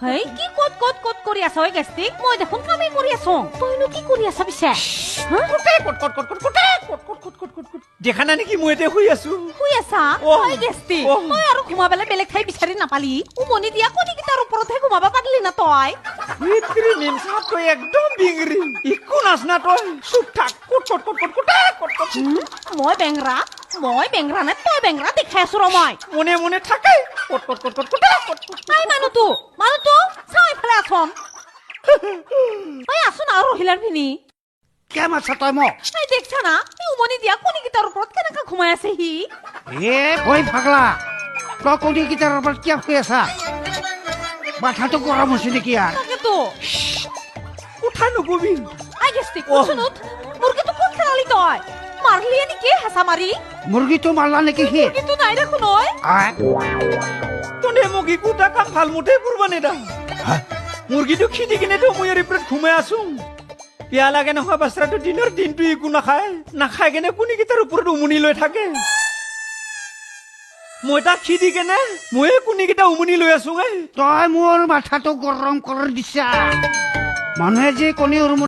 হেই কি কট কট কট কৰি আছ ঐ গেষ্টিক মই দেখোন কামেই কৰি আছো তইনো কি কৰি আছ পিছে দেখা নাই নেকি মই এতিয়া শুই আছো শুই আছা ঐ গেষ্টিক তই আৰু ঘুমাবলে বেলেগ ঠাই বিচাৰি নাপালি উমনি দিয়া কণীকেইটাৰ ওপৰতহে ঘুমাব পাৰিলি না তই ভিতৰি মেম সাহেব তই একদম বিংৰি একো নাচ না তই চুপ থাক মই বেংৰা নে তই বেংৰা দেখাই আছো ৰ মই মনে মনে থাকে আই মানুহটো চাই ফেলে আছোন ঐ আছোন আৰু ৰহিলাৰ পিনি কেম আছা তই মোক এই দেখছা না এই উমনি দিয়া কণীকেইটাৰ ওপৰত কেনেকৈ ঘুমাই আছে সি এ ভয় পাগলা তই কণীকেইটাৰ ওপৰত কিয় শুই আছা মাথাটো গৰম হৈছে নেকি আৰু তাকেতো কথা নকবি আই গেষ্টিক শুনুত মুৰ্গীটো ক'ত খেলালি তই মাৰলি নেকি হেঁচা মাৰি মুৰ্গীটো মাৰলা নেকি সি মুৰ্গীটো নাই দেখোন ঐ তনে মোক একোটা কাম ভাল মতে কৰিব নেদা মুৰ্গীটো খিদি কিনেতো মই ইয়াৰ ওপৰত ঘুমাই আছো পিয়া লাগে নহয় বাচ্চাটো দিনৰ দিনটো একো নাখায় কেনে কণীকেইটাৰ ওপৰত উমনি লৈ থাকে মই তাক খিদি কেনে ময়ে কণীকেইটা উমনি লৈ আছো তই মোৰ মাথাটো গৰম কৰি দিছা মানুহে যে কণী